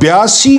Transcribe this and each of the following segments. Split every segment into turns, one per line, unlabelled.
82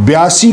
82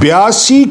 82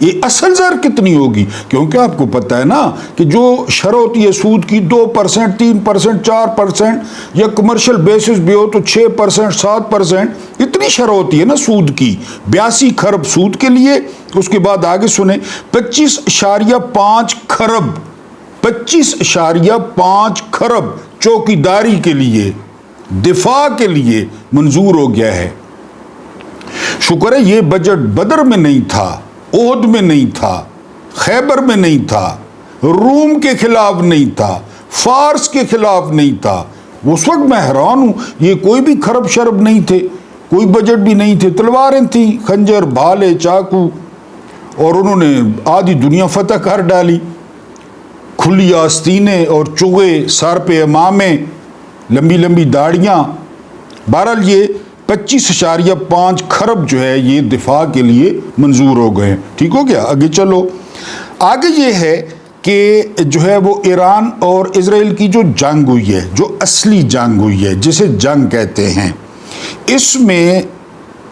یہ اصل زر کتنی ہوگی؟ کیونکہ آپ کو پتہ ہے نا کہ جو شرح ہوتی ہے سود کی 2%، 3%، 4%، یا کمرشل بیسس بھی ہو تو 6%، 7%، اتنی شرح ہوتی ہے نا سود کی۔ 82 کھرب سود کے لیے، اس کے بعد آگے سنیں 25.5 کھرب، 25.5 کھرب چوکی داری کے لیے، دفاع کے لیے منظور ہو گیا ہے۔ شکر ہے یہ بجٹ بدر میں نہیں تھا، احد میں نہیں تھا، خیبر میں نہیں تھا، روم کے خلاف نہیں تھا، فارس کے خلاف نہیں تھا۔ اس وقت میں حیران ہوں، یہ کوئی بھی خرب شرب نہیں تھے، کوئی بجٹ بھی نہیں تھے، تلواریں تھیں، خنجر، بھالے، چاقو، اور انہوں نے آدھی دنیا فتح کر ڈالی۔ کھلی آستینیں اور چوغے، سر پہ امامے، لمبی لمبی داڑیاں۔ بہرحال یہ 25.5 کھرب جو ہے یہ دفاع کے لیے منظور ہو گئے۔ ٹھیک ہو گیا؟ آگے چلو۔ آگے یہ ہے کہ جو ہے وہ ایران اور اسرائیل کی جو جنگ ہوئی ہے، جو اصلی جنگ ہوئی ہے، جسے جنگ کہتے ہیں، اس میں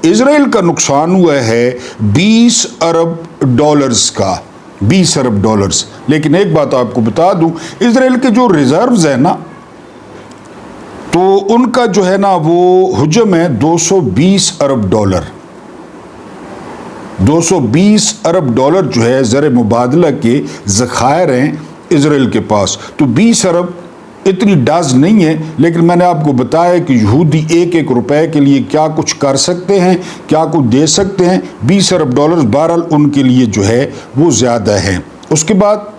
اسرائیل کا نقصان ہوا ہے 20 ارب ڈالرز کا، 20 ارب ڈالرز۔ لیکن ایک بات آپ کو بتا دوں، اسرائیل کے جو ریزروز ہیں نا، تو ان کا جو ہے نا وہ حجم ہے 220 ارب ڈالر۔ 220 ارب ڈالر جو ہے زر مبادلہ کے ذخائر ہیں اسرائیل کے پاس۔ تو 20 ارب اتنی ڈاز نہیں ہے، لیکن میں نے آپ کو بتایا کہ یہودی ایک ایک روپے کے لیے کیا کچھ کر سکتے ہیں، کیا کچھ دے سکتے ہیں۔ 20 ارب ڈالر بہرحال ان کے لیے جو ہے وہ زیادہ ہے۔ اس کے بعد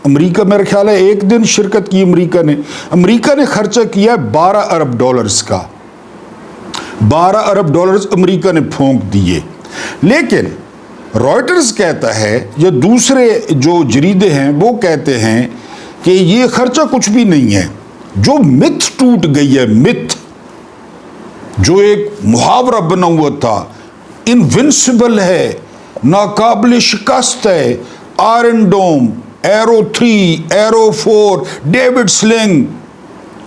امریکہ میرا خیال ہے ایک دن شرکت کی امریکہ نے خرچہ کیا 12 ارب ڈالرز کا، 12 ارب ڈالرز امریکہ نے پھونک دیے۔ لیکن رائٹرز کہتا ہے یا دوسرے جو جریدے ہیں وہ کہتے ہیں کہ یہ خرچہ کچھ بھی نہیں ہے۔ جو متھ ٹوٹ گئی ہے، متھ جو ایک محاورہ بنا ہوا تھا، انوینسیبل ہے، ناقابل شکست ہے، Iron Dome, arrow 3، arrow 4، David sling,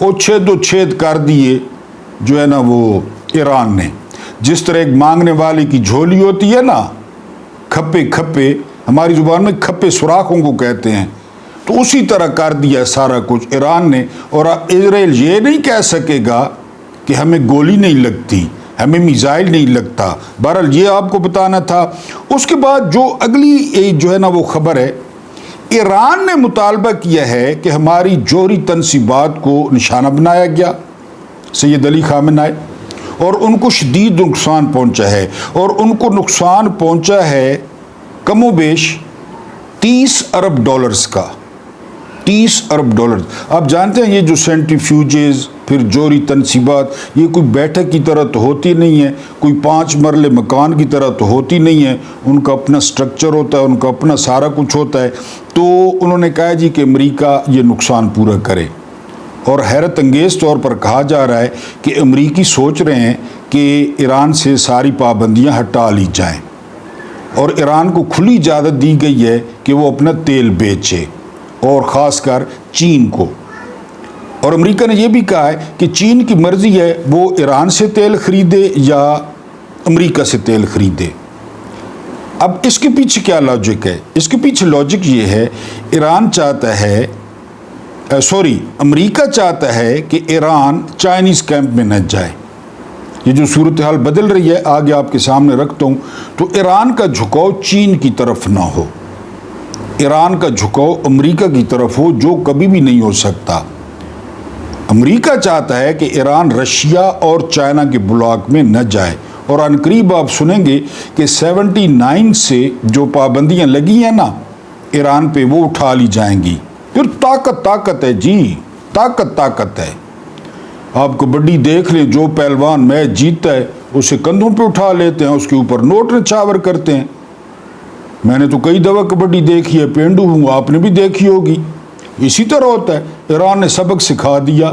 وہ چھید و چھید کر دیے جو ہے نا وہ ایران نے۔ جس طرح ایک مانگنے والے کی جھولی ہوتی ہے نا، کھپے کھپے، ہماری زبان میں کھپے سوراخوں کو کہتے ہیں، تو اسی طرح کر دیا سارا کچھ ایران نے۔ اور اسرائیل یہ نہیں کہہ سکے گا کہ ہمیں گولی نہیں لگتی، ہمیں میزائل نہیں لگتا۔ بہرحال یہ آپ کو بتانا تھا۔ اس کے بعد جو اگلی جو ہے نا وہ خبر ہے، ایران نے مطالبہ کیا ہے کہ ہماری جوہری تنصیبات کو نشانہ بنایا گیا، سید علی خامنہ، اور ان کو شدید نقصان پہنچا ہے، اور ان کو نقصان پہنچا ہے کم و بیش 30 ارب ڈالرز کا، 30 ارب ڈالر۔ آپ جانتے ہیں یہ جو سینٹریفیوجز، پھر جوہری تنصیبات، یہ کوئی بیٹھک کی طرح تو ہوتی نہیں ہے، کوئی 5 مرلے مکان کی طرح تو ہوتی نہیں ہے، ان کا اپنا سٹرکچر ہوتا ہے، ان کا اپنا سارا کچھ ہوتا ہے۔ تو انہوں نے کہا جی کہ امریکہ یہ نقصان پورا کرے، اور حیرت انگیز طور پر کہا جا رہا ہے کہ امریکی سوچ رہے ہیں کہ ایران سے ساری پابندیاں ہٹا لی جائیں، اور ایران کو کھلی اجازت دی گئی ہے کہ وہ اپنا تیل بیچے، اور خاص کر چین کو۔ اور امریکہ نے یہ بھی کہا ہے کہ چین کی مرضی ہے وہ ایران سے تیل خریدے یا امریکہ سے تیل خریدے۔ اب اس کے پیچھے کیا لاجک ہے؟ اس کے پیچھے لاجک یہ ہے، ایران چاہتا ہے، امریکہ چاہتا ہے کہ ایران چائنیز کیمپ میں نہ جائے۔ یہ جو صورتحال بدل رہی ہے آگے آپ کے سامنے رکھتا ہوں، تو ایران کا جھکاؤ چین کی طرف نہ ہو، ایران کا جھکاؤ امریکہ کی طرف ہو، جو کبھی بھی نہیں ہو سکتا۔ امریکہ چاہتا ہے کہ ایران رشیا اور چائنا کے بلاک میں نہ جائے، اور عنقریب آپ سنیں گے کہ 79 سے جو پابندیاں لگی ہیں نا ایران پہ، وہ اٹھا لی جائیں گی۔ پھر طاقت ہے جی، طاقت ہے۔ آپ کبڈی دیکھ لیں، جو پہلوان میچ جیتتا ہے اسے کندھوں پہ اٹھا لیتے ہیں، اس کے اوپر نوٹ نچھاور کرتے ہیں۔ میں نے تو کئی دفعہ کبڈی دیکھی ہے، پینڈو ہوں، آپ نے بھی دیکھی ہوگی۔ اسی طرح ہوتا ہے، ایران نے سبق سکھا دیا،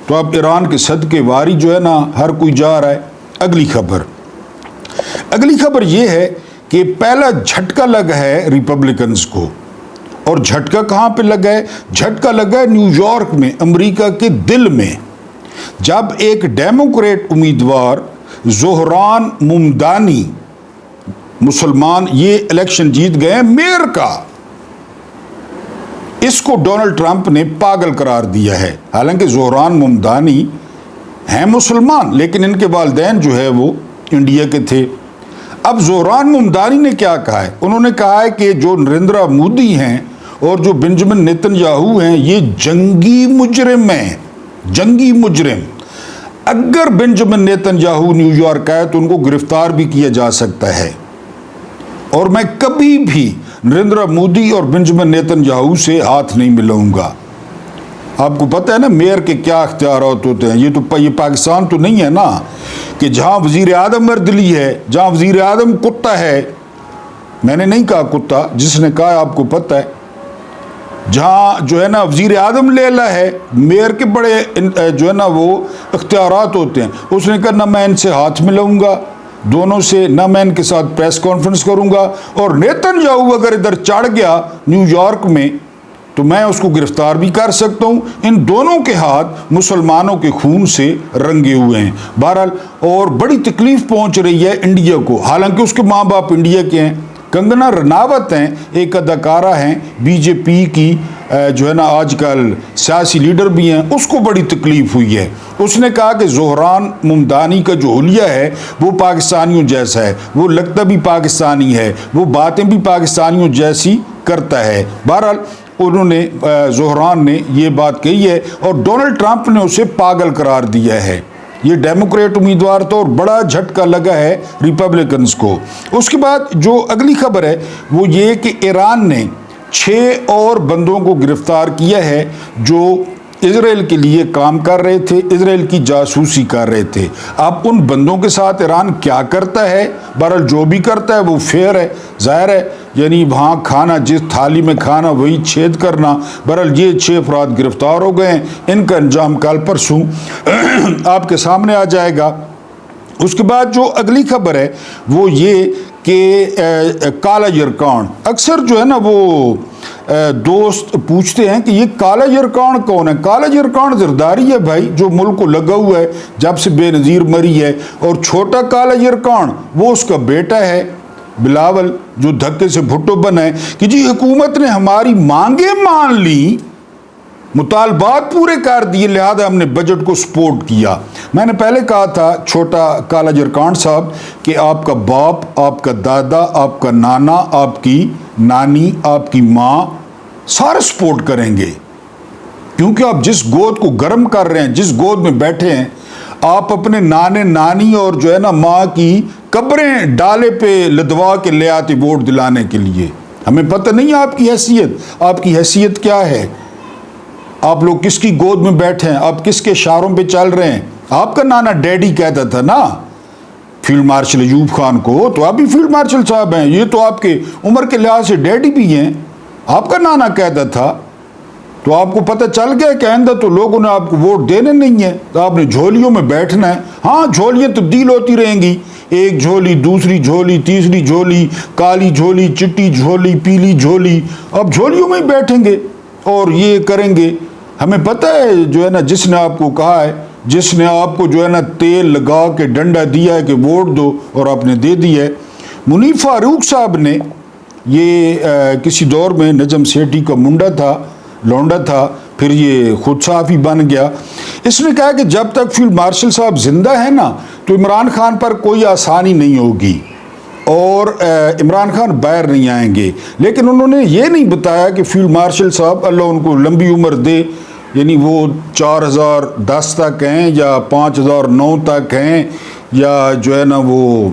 تو اب ایران کے صدقے واری جو ہے نا ہر کوئی جا رہا ہے۔ اگلی خبر یہ ہے کہ پہلا جھٹکا لگا ہے ریپبلکنز کو، اور جھٹکا کہاں پہ لگا ہے؟ جھٹکا لگا ہے نیو یارک میں، امریکہ کے دل میں، جب ایک ڈیموکریٹ امیدوار زہران ممدانی مسلمان یہ الیکشن جیت گئے میئر کا، اس کو ڈونلڈ ٹرمپ نے پاگل قرار دیا ہے۔ حالانکہ زہران ممدانی ہیں مسلمان، لیکن ان کے والدین جو ہے وہ انڈیا کے تھے۔ اب زہران ممدانی نے کیا کہا ہے؟ انہوں نے کہا ہے کہ جو نریندر مودی ہیں اور جو بنجمن نیتن یاہو ہیں یہ جنگی مجرم ہیں، جنگی مجرم۔ اگر Benjamin Nitin Yahoo new York آئے تو ان کو گرفتار بھی کیا جا سکتا ہے، اور میں کبھی بھی نریندر مودی اور بنجمن نیتن یاہو سے ہاتھ نہیں ملاؤں گا۔ آپ کو پتہ ہے نا میئر کے کیا اختیارات ہوتے ہیں؟ یہ پاکستان تو نہیں ہے نا کہ جہاں وزیر اعظم مردلی ہے، جہاں وزیر اعظم کتا ہے، میں نے نہیں کہا کتا، جس نے کہا آپ کو پتہ ہے، جہاں جو ہے نا وزیر اعظم لیلا ہے، میئر کے بڑے جو ہے نا وہ اختیارات ہوتے ہیں۔ اس نے کہا نہ میں ان سے ہاتھ ملاؤں گا دونوں سے، نہ میں ان کے ساتھ پریس کانفرنس کروں گا، اور نیتن یاہو اگر ادھر چڑھ گیا نیو یارک میں تو میں اس کو گرفتار بھی کر سکتا ہوں۔ ان دونوں کے ہاتھ مسلمانوں کے خون سے رنگے ہوئے ہیں۔ بہرحال اور بڑی تکلیف پہنچ رہی ہے انڈیا کو، حالانکہ اس کے ماں باپ انڈیا کے ہیں۔ کنگنا رناوت ہیں، ایک اداکارہ ہیں بی جے پی کی، جو ہے نا آج کل سیاسی لیڈر بھی ہیں، اس کو بڑی تکلیف ہوئی ہے۔ اس نے کہا کہ زہران ممدانی کا جو حلیہ ہے وہ پاکستانیوں جیسا ہے، وہ لگتا بھی پاکستانی ہے، وہ باتیں بھی پاکستانیوں جیسی کرتا ہے۔ بہرحال انہوں نے زہران نے یہ بات کہی ہے اور ڈونلڈ ٹرمپ نے اسے پاگل قرار دیا ہے۔ یہ ڈیموکریٹ امیدوار تھا اور بڑا جھٹکا لگا ہے ریپبلکنز کو۔ اس کے بعد جو اگلی خبر ہے وہ یہ کہ ایران نے 6 اور بندوں کو گرفتار کیا ہے جو اسرائیل کے لیے کام کر رہے تھے، اسرائیل کی جاسوسی کر رہے تھے۔ اب ان بندوں کے ساتھ ایران کیا کرتا ہے؟ بہرحال جو بھی کرتا ہے وہ فیئر ہے، ظاہر ہے، یعنی وہاں کھانا، جس تھالی میں کھانا وہی چھید کرنا۔ بہرحال یہ 6 افراد گرفتار ہو گئے ہیں، ان کا انجام کل پرسوں آپ کے سامنے آ جائے گا۔ اس کے بعد جو اگلی خبر ہے وہ یہ کہ کالا یرکان، اکثر جو ہے نا وہ دوست پوچھتے ہیں کہ یہ کالا یرکان کون ہے؟ کالا یرکان زرداری ہے بھائی، جو ملک کو لگا ہوا ہے جب سے بے نظیر مری ہے، اور چھوٹا کالا یرکان وہ اس کا بیٹا ہے بلاول، جو دھکے سے بھٹو بنا ہے کہ جی حکومت نے ہماری مانگیں مان لی، مطالبات پورے کر دیے، لہذا ہم نے بجٹ کو سپورٹ کیا۔ میں نے پہلے کہا تھا چھوٹا کالا یرکان صاحب کہ آپ کا باپ، آپ کا دادا، آپ کا نانا، آپ کی نانی، آپ کی ماں سارے سپورٹ کریں گے، کیونکہ آپ جس گود کو گرم کر رہے ہیں، جس گود میں بیٹھے ہیں، آپ اپنے نانے نانی اور جو ہے نا ماں کی قبریں ڈالے پہ لدوا کے لے آتے ووٹ دلانے کے لیے۔ ہمیں پتہ نہیں آپ کی حیثیت کیا ہے، آپ لوگ کس کی گود میں بیٹھے ہیں، آپ کس کے اشاروں پہ چل رہے ہیں۔ آپ کا نانا ڈیڈی کہتا تھا نا فیلڈ مارشل ایوب خان کو، تو آپ بھی فیلڈ مارشل صاحب ہیں، یہ تو آپ کے عمر کے لحاظ سے ڈیڈی بھی ہیں، آپ کا نانا کہتا تھا، تو آپ کو پتہ چل گیا کہ آئندہ تو لوگوں نے آپ کو ووٹ دینے نہیں ہیں، تو آپ نے جھولیوں میں بیٹھنا ہے۔ ہاں جھولیاں تبدیل ہوتی رہیں گی، ایک جھولی، دوسری جھولی، تیسری جھولی، کالی جھولی، چٹی جھولی، پیلی جھولی، آپ جھولیوں میں ہی بیٹھیں گے اور یہ کریں گے۔ ہمیں پتہ ہے جو ہے نا جس نے آپ کو کہا ہے، جس نے آپ کو جو ہے نا تیل لگا کے ڈنڈا دیا ہے کہ ووٹ دو، اور آپ نے دے دی ہے۔ منیف فاروق صاحب نے، یہ کسی دور میں نجم سیٹھی کا لونڈا تھا، پھر یہ خود صحافی بن گیا۔ اس نے کہا کہ جب تک فیلڈ مارشل صاحب زندہ ہے نا تو عمران خان پر کوئی آسانی نہیں ہوگی اور عمران خان باہر نہیں آئیں گے، لیکن انہوں نے یہ نہیں بتایا کہ فیلڈ مارشل صاحب اللہ ان کو لمبی عمر دے، یعنی وہ 4010 تک ہیں یا 5009 تک ہیں، یا جو ہے نا وہ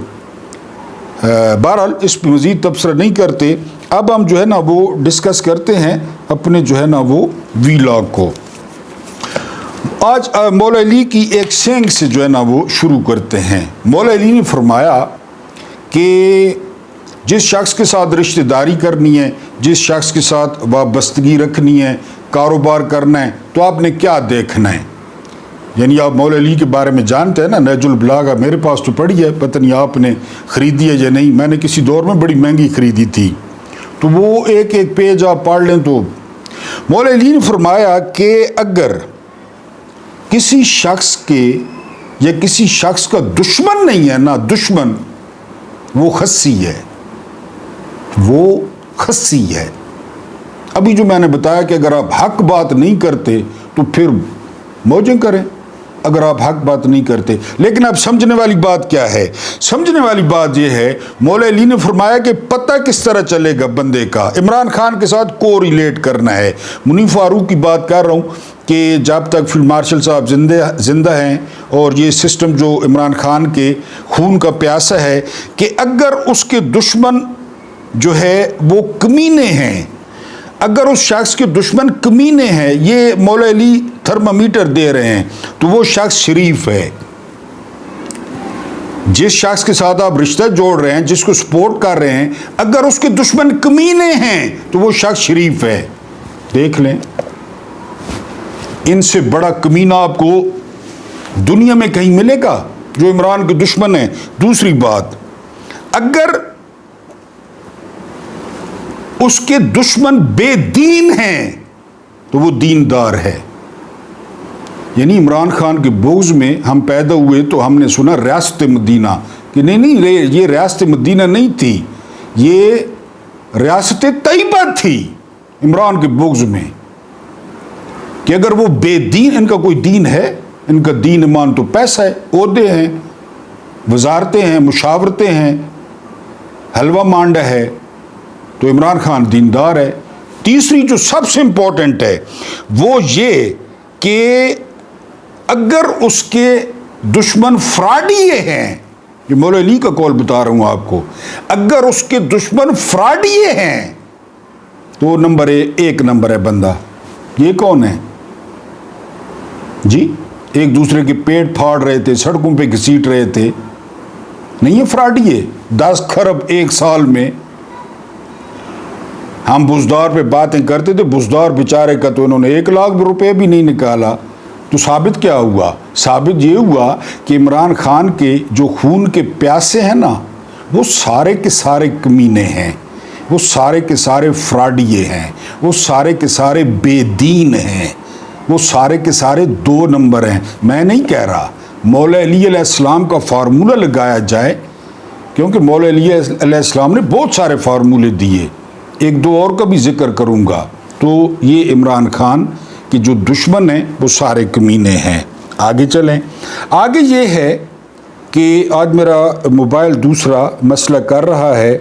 بہرحال اس پہ مزید تبصرہ نہیں کرتے۔ اب ہم جو ہے نا وہ ڈسکس کرتے ہیں اپنے جو ہے نا وہ ویلاگ کو۔ آج مولا علی کی ایک سینگ سے جو ہے نا وہ شروع کرتے ہیں۔ مولا علی نے فرمایا کہ جس شخص کے ساتھ رشتہ داری کرنی ہے، جس شخص کے ساتھ وابستگی رکھنی ہے، کاروبار کرنا ہے، تو آپ نے کیا دیکھنا ہے؟ یعنی آپ مولا علی کے بارے میں جانتے ہیں نا، نہج البلاغہ میرے پاس تو پڑھی ہے، پتہ نہیں آپ نے خریدی ہے یا نہیں، میں نے کسی دور میں بڑی مہنگی خریدی تھی، تو وہ ایک ایک پیج آپ پڑھ لیں تو۔ مولا علی نے فرمایا کہ اگر کسی شخص کے یا کسی شخص کا دشمن نہیں ہے نا، دشمن وہ خسی ہے، وہ خصی ہے۔ ابھی جو میں نے بتایا کہ اگر آپ حق بات نہیں کرتے تو پھر موجیں کریں، اگر آپ حق بات نہیں کرتے۔ لیکن اب سمجھنے والی بات کیا ہے؟ سمجھنے والی بات یہ ہے، مولا علی نے فرمایا کہ پتہ کس طرح چلے گا بندے کا؟ عمران خان کے ساتھ کو ریلیٹ کرنا ہے۔ منیف فاروق کی بات کر رہا ہوں کہ جب تک فیلڈ مارشل صاحب زندہ ہیں اور یہ سسٹم جو عمران خان کے خون کا پیاسا ہے، کہ اگر اس کے دشمن جو ہے وہ کمینے ہیں، اگر اس شخص کے دشمن کمینے ہیں، یہ مولا علی تھرمامیٹر دے رہے ہیں، تو وہ شخص شریف ہے۔ جس شخص کے ساتھ آپ رشتہ جوڑ رہے ہیں، جس کو سپورٹ کر رہے ہیں، اگر اس کے دشمن کمینے ہیں تو وہ شخص شریف ہے۔ دیکھ لیں، ان سے بڑا کمینہ آپ کو دنیا میں کہیں ملے گا جو عمران کے دشمن ہیں؟ دوسری بات، اگر اس کے دشمن بے دین ہیں تو وہ دیندار ہے۔ یعنی عمران خان کے بغض میں ہم پیدا ہوئے تو ہم نے سنا ریاست مدینہ، کہ نہیں یہ ریاست مدینہ نہیں تھی، یہ ریاست طیبہ تھی عمران کے بغض میں، کہ اگر وہ بے دین، ان کا کوئی دین ہے؟ ان کا دین ایمان تو پیسہ ہے، عہدے ہیں، وزارتیں ہیں، مشاورتیں ہیں، حلوہ مانڈا ہے، تو عمران خان دیندار ہے۔ تیسری جو سب سے امپورٹنٹ ہے وہ یہ کہ اگر اس کے دشمن فراڈیے ہیں، یہ مولا علی کا قول بتا رہا ہوں آپ کو، اگر اس کے دشمن فراڈیے ہیں تو نمبر ایک نمبر ہے بندہ۔ یہ کون ہے جی؟ ایک دوسرے کے پیٹ پھاڑ رہے تھے، سڑکوں پہ گھسیٹ رہے تھے، نہیں یہ فراڈیے۔ 10 کھرب ایک سال میں ہم بزدار پہ باتیں کرتے تھے، بزدار بیچارے کا تو انہوں نے 1 لاکھ روپے بھی نہیں نکالا۔ تو ثابت کیا ہوا؟ ثابت یہ ہوا کہ عمران خان کے جو خون کے پیاسے ہیں نا، وہ سارے کے سارے کمینے ہیں، وہ سارے کے سارے فراڈیے ہیں، وہ سارے کے سارے بے دین ہیں، وہ سارے کے سارے 2 نمبر ہیں۔ میں نہیں کہہ رہا مولا علی علیہ السلام کا فارمولہ لگایا جائے، کیونکہ مولا علی علیہ السلام نے بہت سارے فارمولے دیے، 1-2 اور کا بھی ذکر کروں گا۔ تو یہ عمران خان کہ جو دشمن ہیں وہ سارے کمینے ہیں۔ آگے چلیں، آگے یہ ہے کہ آج میرا موبائل دوسرا مسئلہ کر رہا ہے،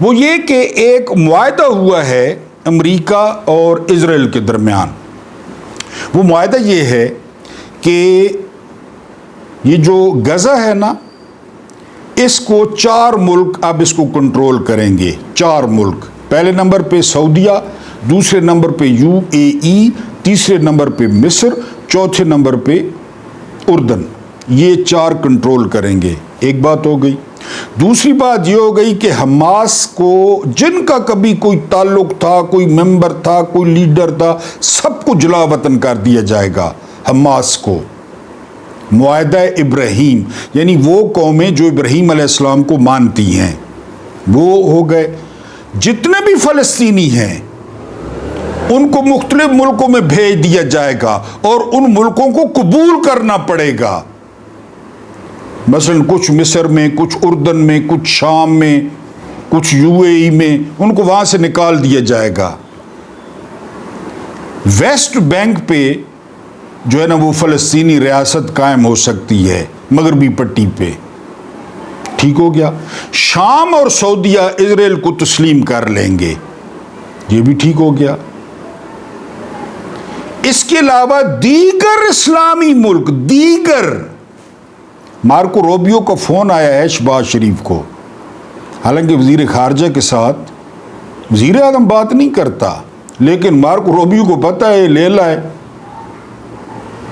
وہ یہ کہ ایک معاہدہ ہوا ہے امریکہ اور اسرائیل کے درمیان۔ وہ معاہدہ یہ ہے کہ یہ جو غزہ ہے نا، اس کو 4 ملک اب اس کو کنٹرول کریں گے۔ 4 ملک، پہلے نمبر پہ سعودیہ، دوسرے نمبر پہ UAE، تیسرے نمبر پہ مصر، چوتھے نمبر پہ اردن۔ یہ 4 کنٹرول کریں گے۔ ایک بات ہو گئی۔ دوسری بات یہ ہو گئی کہ حماس کو، جن کا کبھی کوئی تعلق تھا، کوئی ممبر تھا، کوئی لیڈر تھا، سب کو جلا وطن کر دیا جائے گا حماس کو۔ معاہدہ ابراہیم، یعنی وہ قومیں جو ابراہیم علیہ السلام کو مانتی ہیں، وہ ہو گئے۔ جتنے بھی فلسطینی ہیں ان کو مختلف ملکوں میں بھیج دیا جائے گا اور ان ملکوں کو قبول کرنا پڑے گا۔ مثلا کچھ مصر میں، کچھ اردن میں، کچھ شام میں، کچھ UAE میں، ان کو وہاں سے نکال دیا جائے گا۔ ویسٹ بینک پہ جو ہے نا وہ فلسطینی ریاست قائم ہو سکتی ہے، مغربی پٹی پہ۔ ٹھیک ہو گیا۔ شام اور سعودیہ اسرائیل کو تسلیم کر لیں گے، یہ بھی ٹھیک ہو گیا۔ اس کے علاوہ دیگر اسلامی ملک، دیگر، مارکو روبیو کا فون آیا ہے شہباز شریف کو، حالانکہ وزیر خارجہ کے ساتھ وزیر اعظم بات نہیں کرتا، لیکن مارکو روبیو کو پتہ ہے یہ لیلا ہے،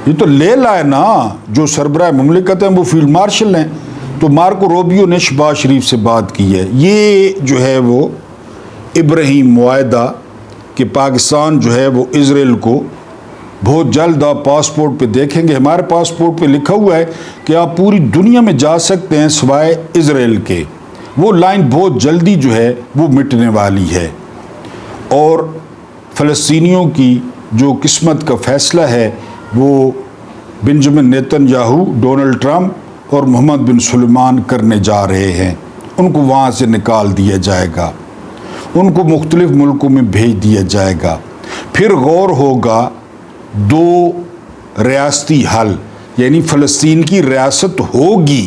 یہ تو لیلا ہے نا، جو سربراہ مملکت ہیں وہ فیلڈ مارشل ہیں۔ تو مارکو روبیو نے شہباز شریف سے بات کی ہے۔ یہ جو ہے وہ ابراہیم معاہدہ کہ پاکستان جو ہے وہ اسرائیل کو بہت جلد، آپ پاسپورٹ پہ دیکھیں گے، ہمارے پاسپورٹ پہ لکھا ہوا ہے کہ آپ پوری دنیا میں جا سکتے ہیں سوائے اسرائیل کے۔ وہ لائن بہت جلدی جو ہے وہ مٹنے والی ہے، اور فلسطینیوں کی جو قسمت کا فیصلہ ہے وہ Benjamin Nitin Yahoo, Donald Trump اور محمد بن سلمان کرنے جا رہے ہیں۔ ان کو وہاں سے نکال دیا جائے گا۔ ان کو مختلف ملکوں میں بھیج دیا جائے گا۔ پھر غور ہوگا 2 ریاستی حل، یعنی فلسطین کی ریاست ہوگی،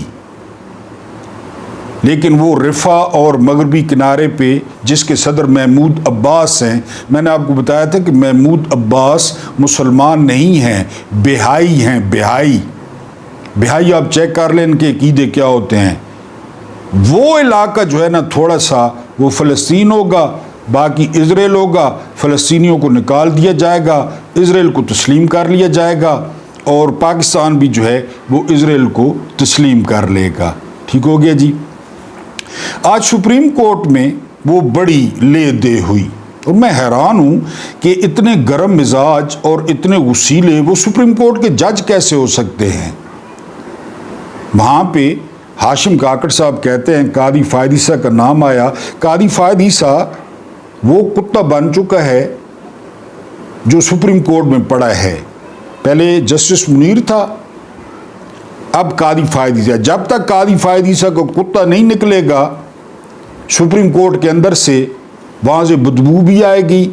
لیکن وہ رفح اور مغربی کنارے پہ جس کے صدر محمود عباس ہیں، میں نے آپ کو بتایا تھا کہ محمود عباس مسلمان نہیں ہیں، بہائی ہیں، بہائی آپ چیک کر لیں ان کے عقیدے کیا ہوتے ہیں۔ وہ علاقہ جو ہے نا تھوڑا سا وہ فلسطین ہوگا، باقی اسرائیل ہوگا، فلسطینیوں کو نکال دیا جائے گا، اسرائیل کو تسلیم کر لیا جائے گا، اور پاکستان بھی جو ہے وہ اسرائیل کو تسلیم کر لے گا۔ ٹھیک ہو گیا جی۔ آج سپریم کورٹ میں وہ بڑی لے دے ہوئی، اور میں حیران ہوں کہ اتنے گرم مزاج اور اتنے غصیلے وہ سپریم کورٹ کے جج کیسے ہو سکتے ہیں۔ وہاں پہ ہاشم کاکڑ صاحب کہتے ہیں، قاضی فائد عیسیٰ کا نام آیا۔ قاضی فائد عیسیٰ وہ کتا بن چکا ہے جو سپریم کورٹ میں پڑا ہے، پہلے جسٹس منیر تھا، اب قاضی فائد عیسیٰ۔ جب تک قاضی فائد عیسیٰ کو کتا نہیں نکلے گا سپریم کورٹ کے اندر سے، وہاں سے بدبو بھی آئے گی،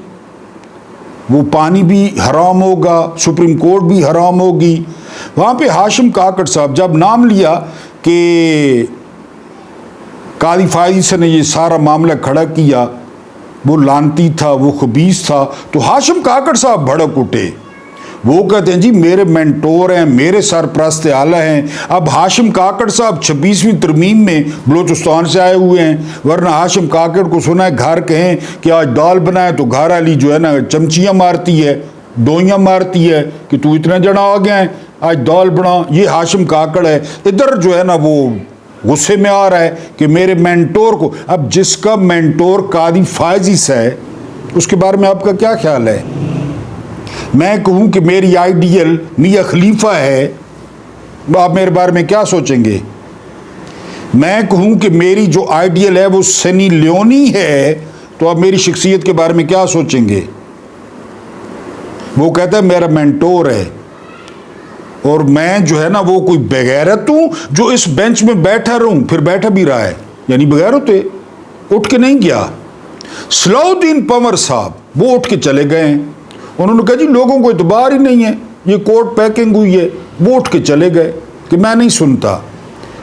وہ پانی بھی حرام ہوگا، سپریم کورٹ بھی حرام ہوگی۔ وہاں پہ ہاشم کاکڑ صاحب جب نام لیا کہ قاضی فائد عیسیٰ نے یہ سارا معاملہ کھڑا کیا، وہ لانتی تھا، وہ خبیث تھا، تو ہاشم کاکڑ صاحب بھڑک اٹھے۔ وہ کہتے ہیں جی میرے مینٹور ہیں، میرے سرپرست اعلیٰ ہیں۔ اب ہاشم کاکڑ صاحب 26ویں ترمیم میں بلوچستان سے آئے ہوئے ہیں، ورنہ ہاشم کاکڑ کو سنا ہے گھر کہیں کہ آج دال بنائے تو گھر والی جو ہے نا چمچیاں مارتی ہے، ڈوئیاں مارتی ہے کہ تو اتنا جنا آ گیا ہے، آج دال بنا۔ یہ ہاشم کاکڑ ہے، ادھر جو ہے نا وہ غصے میں آ رہا ہے کہ میرے مینٹور کو۔ اب جس کا مینٹور قاضی فائد عیسیٰ ہے اس کے بارے میں آپ کا کیا خیال ہے؟ میں کہوں کہ میری آئیڈیل میاں خلیفہ ہے، آپ میرے بارے میں کیا سوچیں گے؟ میں کہوں کہ میری جو آئیڈیل ہے وہ سنی لیونی ہے، تو آپ میری شخصیت کے بارے میں کیا سوچیں گے؟ وہ کہتا ہے میرا مینٹور ہے، اور میں جو ہے نا وہ کوئی بغیرت ہوں جو اس بینچ میں بیٹھا رہوں، پھر بیٹھا بھی رہا ہے، یعنی بغیرت ہے، اٹھ کے نہیں گیا۔ صلاح الدین پنور صاحب وہ اٹھ کے چلے گئے ہیں، انہوں نے کہا جی لوگوں کو اعتبار ہی نہیں ہے، یہ کورٹ پیکنگ ہوئی ہے، وہ اٹھ کے چلے گئے کہ میں نہیں سنتا۔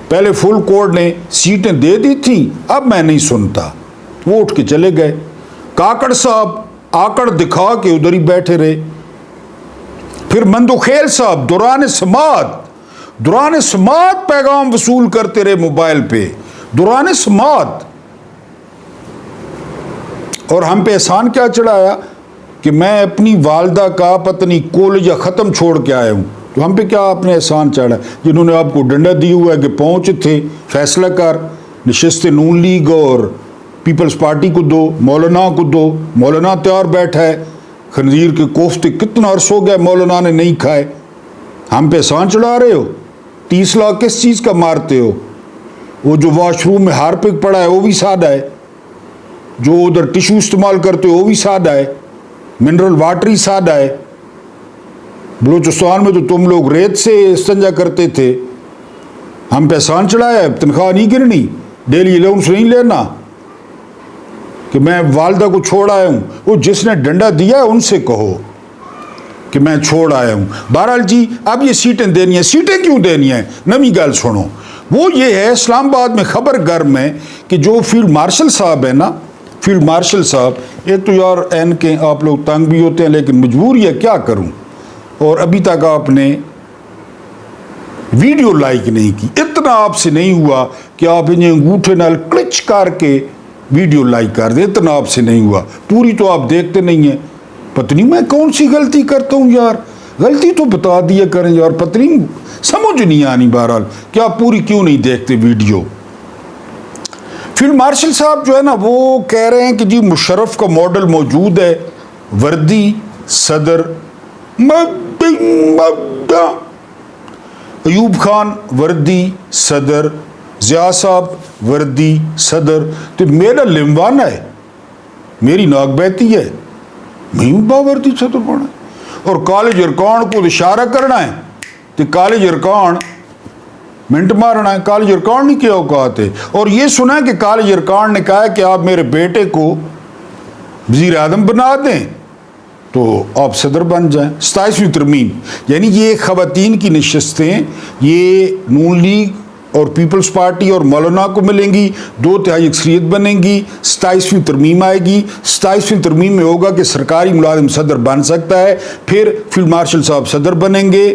پہلے فل کورٹ نے سیٹیں دے دی تھیں، اب میں نہیں سنتا، وہ اٹھ کے چلے گئے۔ کاکڑ صاحب آکڑ دکھا کے ادھر ہی بیٹھے رہے۔ پھر مندوخیل صاحب دوران سماعت پیغام وصول کرتے رہے موبائل پہ، دوران سماعت، اور ہم پہ احسان کیا چڑھایا کہ میں اپنی والدہ کا پتنی کالج ختم چھوڑ کے آیا ہوں، تو ہم پہ کیا آپ نے احسان چڑھا؟ جنہوں نے آپ کو ڈنڈا دی ہوا ہے کہ پہنچ تھے فیصلہ کر، نشست نون لیگ اور پیپلز پارٹی کو دو، مولانا کو دو، مولانا تیار بیٹھا ہے، خنزیر کے کوفتے کتنا عرصہ ہو گیا مولانا نے نہیں کھائے، ہم پہ احسان چڑھا رہے ہو؟ 30 لاکھ کس چیز کا مارتے ہو؟ وہ جو واش روم میں ہارپک پڑا ہے وہ بھی سادہ ہے، جو ادھر ٹیشو استعمال کرتے ہو وہ بھی سادہ ہے، منرل واٹر ہی سادہ ہے۔ بلوچستان میں تو تم لوگ ریت سے استنجا کرتے تھے، ہم پہ احسان چڑھایا ہے، تنخواہ نہیں گرنی، ڈیلی الاؤنس نہیں لینا کہ میں والدہ کو چھوڑ آیا ہوں۔ وہ جس نے ڈنڈا دیا ہے ان سے کہو کہ میں چھوڑ آیا ہوں۔ بہرحال جی اب یہ سیٹیں دینی ہیں، سیٹیں کیوں دینی ہیں؟ نمی گل سنو، وہ یہ ہے اسلام آباد میں خبر گرم ہے کہ جو فیلڈ مارشل صاحب ہے نا، فیلڈ مارشل صاحب، ایک تو یار این کے آپ لوگ تنگ بھی ہوتے ہیں لیکن مجبوری ہے کیا کروں، اور ابھی تک آپ نے ویڈیو لائک نہیں کی، اتنا آپ سے نہیں ہوا کہ آپ انہیں انگوٹھے نال کلچ کر کے ویڈیو لائک کر دیں، اتنا آپ سے نہیں ہوا، پوری تو آپ دیکھتے نہیں ہیں۔ پتہ نہیں میں کون سی غلطی کرتا ہوں یار، غلطی تو بتا دیا کریں یار، پتہ نہیں سمجھ نہیں آنی بہرحال کہ آپ پوری کیوں نہیں دیکھتے ویڈیو۔ فیلڈ مارشل صاحب جو ہے نا وہ کہہ رہے ہیں کہ جی مشرف کا ماڈل موجود ہے، وردی صدر، ایوب خان وردی صدر، ضیاء صاحب وردی صدر، تو میرا لمبانا ہے، میری ناک بہتی ہے، میں باوردی صدر بنا، اور کالج ارکان کو اشارہ کرنا ہے تو کالج ارکان منٹ مارنا ہے، کالج ارکان نہیں کیا اوقات ہے۔ اور یہ سنا ہے کہ کالج ارکان نے کہا ہے کہ آپ میرے بیٹے کو وزیر اعظم بنا دیں تو آپ صدر بن جائیں. 27ویں ترمیم یعنی یہ خواتین کی نشستیں یہ نون لیگ اور پیپلز پارٹی اور مولانا کو ملیں گی, 2/3 اکثریت بنیں گی, 27ویں ترمیم آئے گی. 27ویں ترمیم میں ہوگا کہ سرکاری ملازم صدر بن سکتا ہے, پھر فیلڈ مارشل صاحب صدر بنیں گے,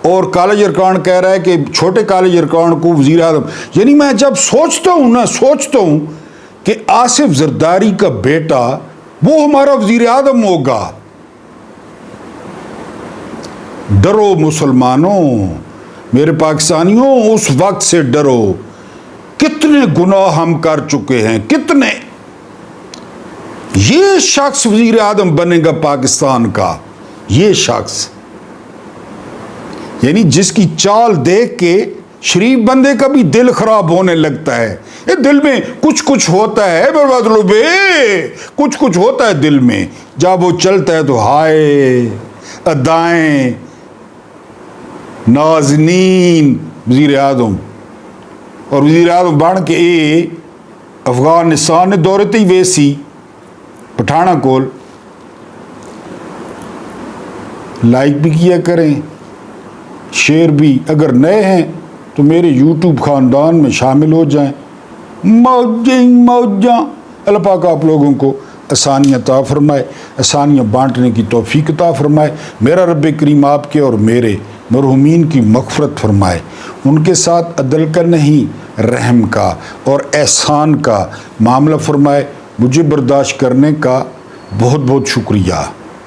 اور کالج ارکان کہہ رہا ہے کہ چھوٹے کالج ارکان کو وزیر اعظم. یعنی میں جب سوچتا ہوں کہ آصف زرداری کا بیٹا وہ ہمارا وزیر اعظم ہوگا. ڈرو مسلمانوں, میرے پاکستانیوں, اس وقت سے ڈرو. کتنے گناہ ہم کر چکے ہیں, کتنے. یہ شخص وزیر اعظم بنے گا پاکستان کا, یہ شخص یعنی جس کی چال دیکھ کے شریف بندے کا بھی دل خراب ہونے لگتا ہے. یہ دل میں کچھ ہوتا ہے مطلب کچھ ہوتا ہے دل میں. جب وہ چلتا ہے تو ہائے ادائیں نازنین وزیر اعظم, اور وزیر اعظم بن کے افغانستان نے دورت ہی ویسی پٹھانا کول. لائک بھی کیا کریں, شیئر بھی. اگر نئے ہیں تو میرے یوٹیوب خاندان میں شامل ہو جائیں. موجاں. اللہ پاک آپ لوگوں کو آسانیاں عطا فرمائے, آسانیاں بانٹنے کی توفیق عطا فرمائے. میرا رب کریم آپ کے اور میرے مرحومین کی مغفرت فرمائے. ان کے ساتھ عدل کا نہیں رحم کا اور احسان کا معاملہ فرمائے. مجھے برداشت کرنے کا بہت بہت شکریہ.